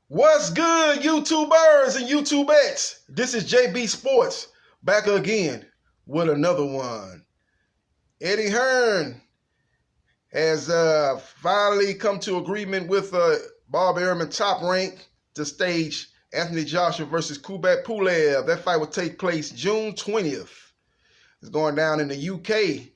What's good, YouTubers and YouTubettes? This is JB Sports back again with another one. Eddie Hearn has finally come to agreement with Bob Arum Top Rank to stage Anthony Joshua versus Kubrat Pulev. That fight will take place June 20th. It's going down in the UK.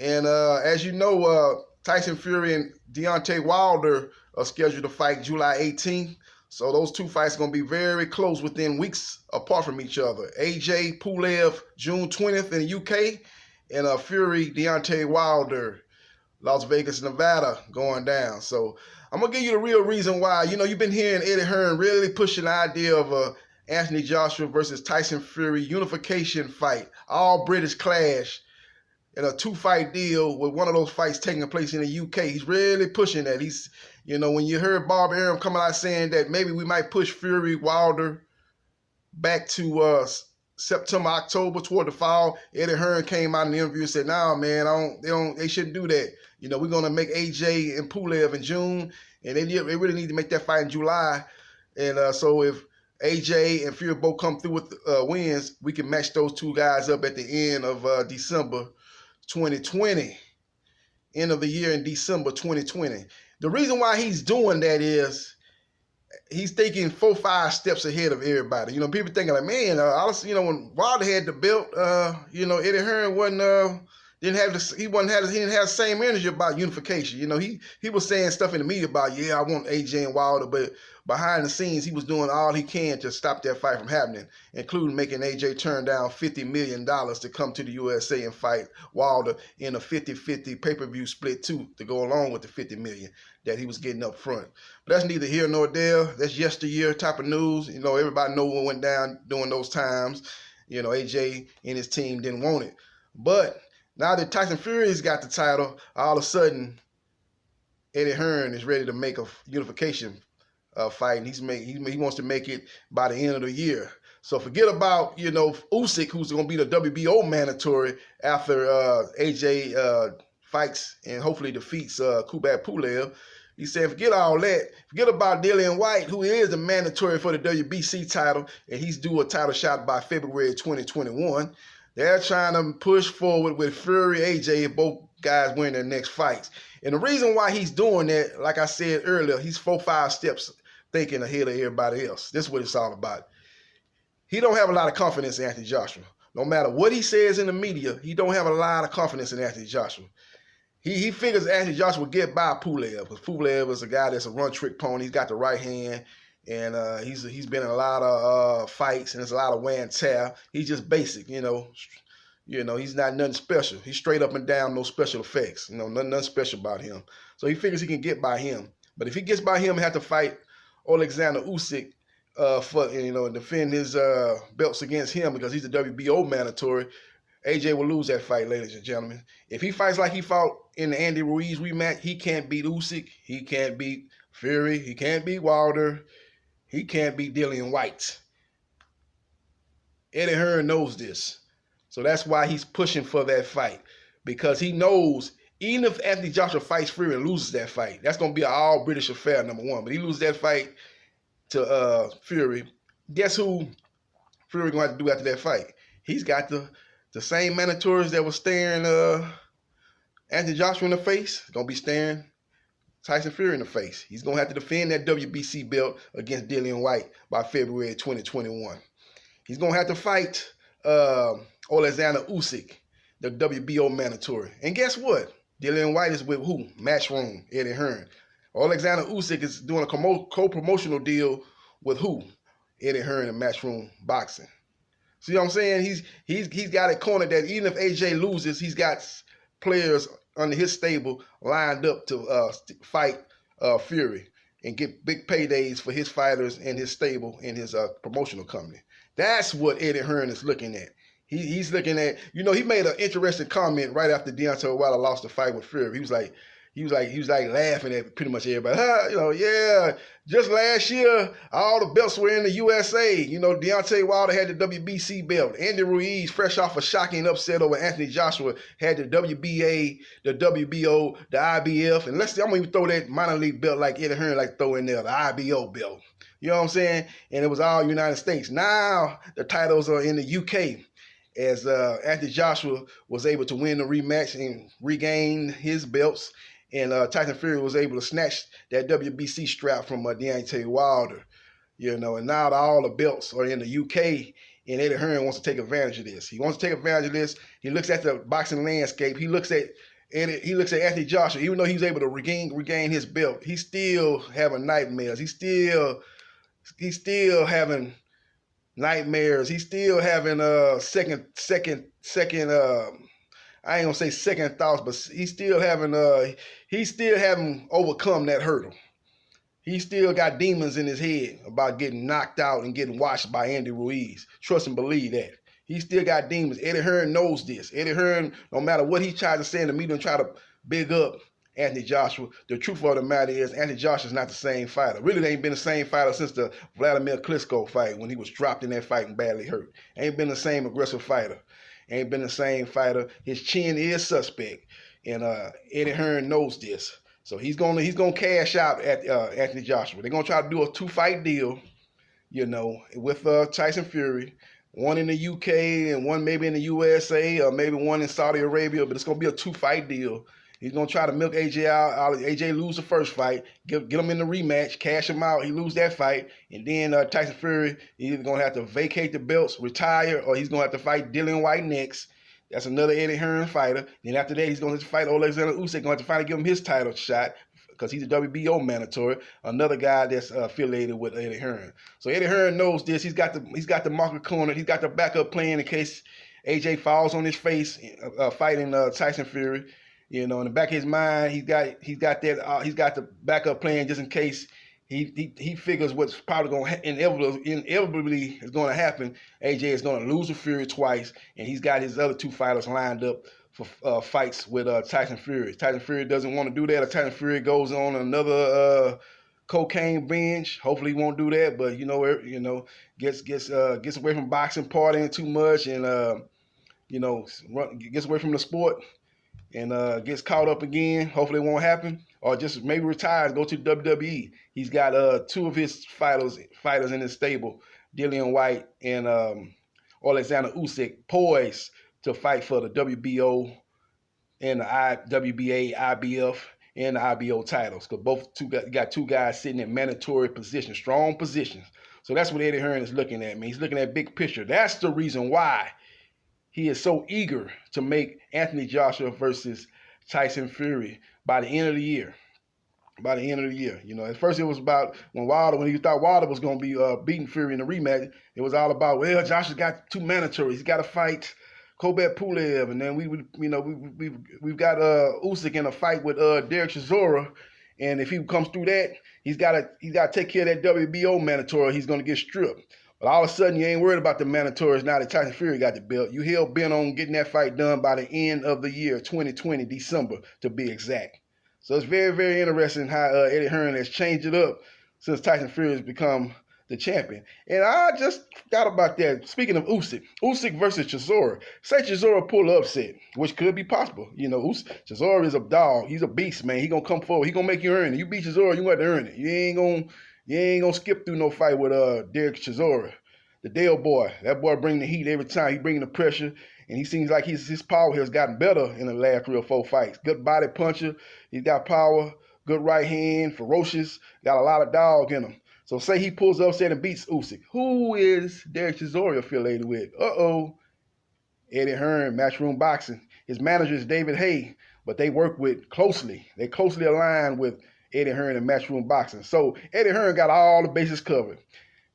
And as you know, Tyson Fury and Deontay Wilder are scheduled to fight July 18th. So those two fights are going to be very close within weeks apart from each other. AJ Pulev, June 20th in the UK. And Fury, Deontay Wilder, Las Vegas, Nevada, going down. So I'm going to give you the real reason why. You know, you've been hearing Eddie Hearn really pushing the idea of Anthony Joshua versus Tyson Fury unification fight, all British clash, in a two-fight deal with one of those fights taking place in the UK. He's really pushing that. He's, you know, when you heard Bob Arum coming out saying that maybe we might push Fury Wilder back to September, October toward the fall, Eddie Hearn came out in the interview and said, "Nah, man, they shouldn't do that. You know, we're gonna make AJ and Pulev in June, and they really need to make that fight in July. And so if AJ and Fury both come through with wins, we can match those two guys up at the end of December 2020, end of the year in December 2020. The reason why he's doing that is he's thinking 4-5 steps ahead of everybody. You know, people thinking like, man, honestly, you know, when Wilder had the belt, you know, Eddie Hearn didn't have the same energy about unification. You know, he was saying stuff in the media about, yeah, I want AJ and Wilder, but behind the scenes, he was doing all he can to stop that fight from happening, including making AJ turn down $50 million to come to the USA and fight Wilder in a 50-50 pay-per-view split too, to go along with the $50 million that he was getting up front. But that's neither here nor there. That's yesteryear type of news. You know, everybody know what went down during those times. You know, AJ and his team didn't want it. But now that Tyson Fury's got the title, all of a sudden, Eddie Hearn is ready to make a unification fight, and he wants to make it by the end of the year. So forget about, you know, Usyk, who's going to be the WBO mandatory after AJ fights and hopefully defeats Kubrat Pulev. He said, forget all that. Forget about Dillian Whyte, who is the mandatory for the WBC title, and he's due a title shot by February 2021. They're trying to push forward with Fury, AJ, and both guys win their next fights. And the reason why he's doing that, like I said earlier, he's 4-5 steps thinking ahead of everybody else. This is what it's all about. He don't have a lot of confidence in Anthony Joshua. No matter what he says in the media, he don't have a lot of confidence in Anthony Joshua. He figures Anthony Joshua will get by Pulev, because Pulev is a guy that's a run-trick pony. He's got the right hand, and he's been in a lot of fights, and there's a lot of wear and tear. He's just basic, you know. You know, he's not nothing special. He's straight up and down, no special effects. You know, nothing special about him. So he figures he can get by him. But if he gets by him, he have to fight Alexander Usyk for, you know, defend his belts against him, because he's the WBO mandatory. AJ will lose that fight, ladies and gentlemen. If he fights like he fought in the Andy Ruiz rematch, he can't beat Usyk. He can't beat Fury. He can't beat Wilder. He can't beat Dillian Whyte. Eddie Hearn knows this. So that's why he's pushing for that fight, because he knows even if Anthony Joshua fights Fury and loses that fight, that's going to be an all-British affair, number one. But he loses that fight to Fury. Guess who Fury going to have to do after that fight? He's got the same mandatories that were staring Anthony Joshua in the face. Going to be staring Tyson Fury in the face. He's going to have to defend that WBC belt against Dillian Whyte by February 2021. He's going to have to fight Alexander Usyk, the WBO mandatory. And guess what? Dillian Whyte is with who? Matchroom, Eddie Hearn. Alexander Usyk is doing a co-promotional deal with who? Eddie Hearn and Matchroom Boxing. See what I'm saying? He's got it cornered that even if AJ loses, he's got players under his stable lined up to fight Fury and get big paydays for his fighters and his stable and his promotional company. That's what Eddie Hearn is looking at. He's looking at, you know, he made an interesting comment right after Deontay Wilder lost the fight with Fury. He was like, he was like laughing at pretty much everybody. Yeah, just last year, all the belts were in the USA. Deontay Wilder had the WBC belt. Andy Ruiz, fresh off a shocking upset over Anthony Joshua, had the WBA, the WBO, the IBF. And I'm going to even throw that minor league belt like Eddie Hearn like throw in there, the IBO belt. You know what I'm saying? And it was all United States. Now the titles are in the UK, as Anthony Joshua was able to win the rematch and regain his belts. And Tyson Fury was able to snatch that WBC strap from Deontay Wilder. And now all the belts are in the UK, and Eddie Hearn wants to take advantage of this. He wants to take advantage of this. He looks at the boxing landscape. He looks at Anthony Joshua. Even though he was able to regain his belt, he's still having nightmares. He's still having nightmares. He's still having second I ain't gonna say second thoughts, but he's still having overcome that hurdle. He still got demons in his head about getting knocked out and getting watched by Andy Ruiz. Trust and believe that. He still got demons. Eddie Hearn knows this. Eddie Hearn, no matter what he tried to say in the media and try to big up Anthony Joshua, the truth of the matter is Anthony Joshua is not the same fighter. Really, they ain't been the same fighter since the Vladimir Klitschko fight when he was dropped in that fight and badly hurt. Ain't been the same aggressive fighter. Ain't been the same fighter. His chin is suspect, and Eddie Hearn knows this. So he's gonna cash out at Anthony Joshua. They're gonna try to do a 2-fight deal, with Tyson Fury. One in the UK and one maybe in the USA or maybe one in Saudi Arabia, but it's gonna be a 2-fight deal. He's going to try to milk AJ out. AJ lose the first fight, get him in the rematch, cash him out. He lose that fight. And then Tyson Fury, he's either going to have to vacate the belts, retire, or he's going to have to fight Dillian White next. That's another Eddie Hearn fighter. Then after that, he's going to fight Alexander Usyk. Going to have to finally give him his title shot because he's a WBO mandatory. Another guy that's affiliated with Eddie Hearn. So Eddie Hearn knows this. He's got the market corner. He's got the backup plan in case AJ falls on his face fighting Tyson Fury. In the back of his mind, he's got the backup plan just in case he figures what's probably going to inevitably is going to happen. AJ is going to lose to Fury twice, and he's got his other 2 fighters lined up for fights with Tyson Fury. Tyson Fury doesn't want to do that. Or Tyson Fury goes on another cocaine binge. Hopefully, he won't do that, but gets away from boxing, partying too much, and gets away from the sport. And gets caught up again. Hopefully it won't happen. Or just maybe retire and go to WWE. He's got 2 of his fighters in his stable, Dillian White and Alexander Usyk, poised to fight for the WBO and the WBA, IBF, and the IBO titles. Because got 2 guys sitting in mandatory positions, strong positions. So that's what Eddie Hearn is looking at, man. He's looking at big picture. That's the reason why he is so eager to make Anthony Joshua versus Tyson Fury by the end of the year. At first it was about when he thought Wilder was going to be beating Fury in the rematch. It was all about, well, Joshua got 2 mandatories. He's got to fight Kobet Pulev, and then we've got Usyk in a fight with Derek Chisora, and if he comes through that, he's got to take care of that WBO mandatory. He's going to get stripped. But all of a sudden, you ain't worried about the mandatories now that Tyson Fury got the belt. You hell bent on getting that fight done by the end of the year, 2020, December, to be exact. So it's very, very interesting how Eddie Hearn has changed it up since Tyson Fury has become the champion. And I just thought about that. Speaking of Usyk versus Chisora. Say Chisora pull the upset, which could be possible. Chisora is a dog. He's a beast, man. He going to come forward. He going to make you earn it. You beat Chisora, you got to earn it. You ain't gonna skip through no fight with Derek Chisora, the Dale boy. That boy bring the heat every time. He bring the pressure, and he seems like his power has gotten better in the last 3 or 4 fights. Good body puncher. He's got power, good right hand, ferocious, got a lot of dog in him. So say he pulls the upset and beats Usyk. Who is Derek Chisora affiliated with? Eddie Hearn, Matchroom Boxing. His manager is David Hay, but they work closely. They closely aligned with Eddie Hearn and Matchroom Boxing. So Eddie Hearn got all the bases covered.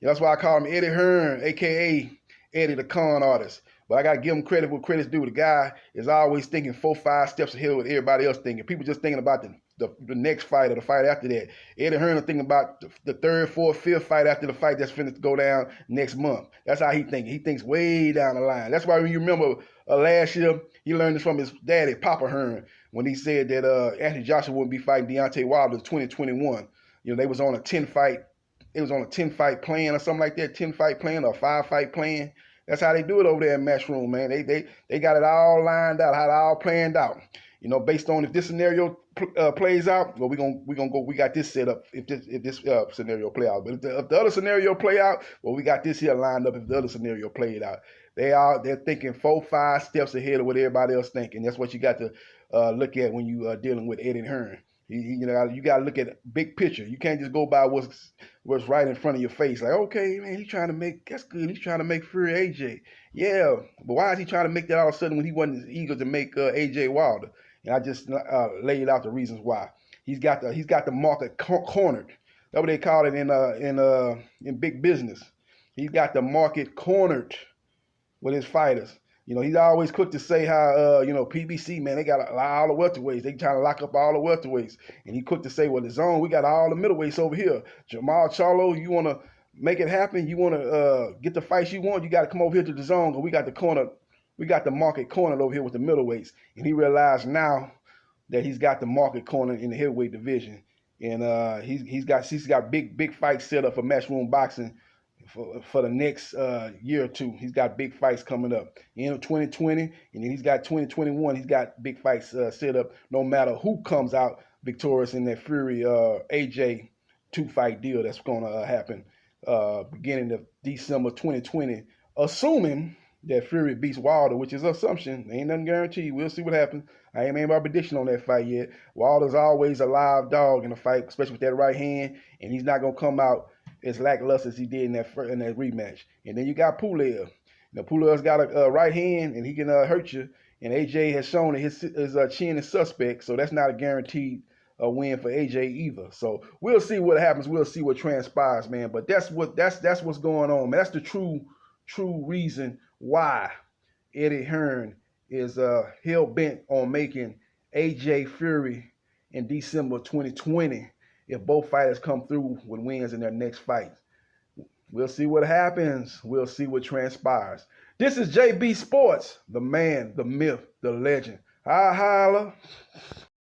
That's why I call him Eddie Hearn, a.k.a. Eddie the con artist. But I got to give him credit where credit's due. The guy is always thinking 4-5 steps ahead of what everybody else thinking. People just thinking about the next fight or the fight after that. Eddie Hearn is thinking about the 3rd, 4th, 5th fight after the fight that's finna go down next month. That's how he thinking. He thinks way down the line. That's why when you remember last year. He learned this from his daddy, Papa Hearn, when he said that Anthony Joshua wouldn't be fighting Deontay Wilder in 2021. You know, they was on a 10-fight. It was on a 10-fight plan or something like that, 10-fight plan or 5-fight plan. That's how they do it over there in Matchroom, man. They got it all lined out, how it all planned out. You know, based on if this scenario plays out, well, we gonna go. We got this set up if this scenario play out. But if the other scenario play out, well, we got this here lined up if the other scenario played out. They're thinking 4-5 steps ahead of what everybody else thinking. That's what you got to look at when you dealing with Eddie Hearn. You know, you got to look at big picture. You can't just go by what's right in front of your face. Like, okay, man, he's trying to make, that's good. He's trying to make Fury AJ. Yeah, but why is he trying to make that all of a sudden when he wasn't as eager to make AJ Wilder? And I just laid out the reasons why. He's got the market cornered. That's what they call it in big business. He's got the market cornered with his fighters. You know, he's always quick to say how, you know, PBC, man, they got all the welterweights. They trying to lock up all the welterweights. And he quick to say, well, the zone, we got all the middleweights over here. Jamal Charlo, you want to make it happen? You want to get the fights you want? You got to come over here to the zone because we got the corner. We got the market cornered over here with the middleweights. And he realized now that he's got the market cornered in the heavyweight division. And he's got big fights set up for Matchroom Boxing for the next year or two. He's got big fights coming up. End of 2020, and then he's got 2021. He's got big fights set up no matter who comes out victorious in that Fury AJ 2-fight deal that's going to happen beginning of December 2020, assuming that Fury beats Wilder, which is an assumption. Ain't nothing guaranteed. We'll see what happens. I ain't made my prediction on that fight yet. Wilder's always a live dog in a fight, especially with that right hand, and he's not going to come out as lackluster as he did in that rematch. And then you got Pulev. Now, Pulev's got a right hand, and he can hurt you. And AJ has shown that his chin is suspect, so that's not a guaranteed win for AJ either. So we'll see what happens. We'll see what transpires, man. But that's what's going on, man. That's the true reason why Eddie Hearn is hell-bent on making AJ Fury in December 2020 if both fighters come through with wins in their next fight. We'll see what happens. We'll see what transpires. This is JB Sports, the man, the myth, the legend. I holla.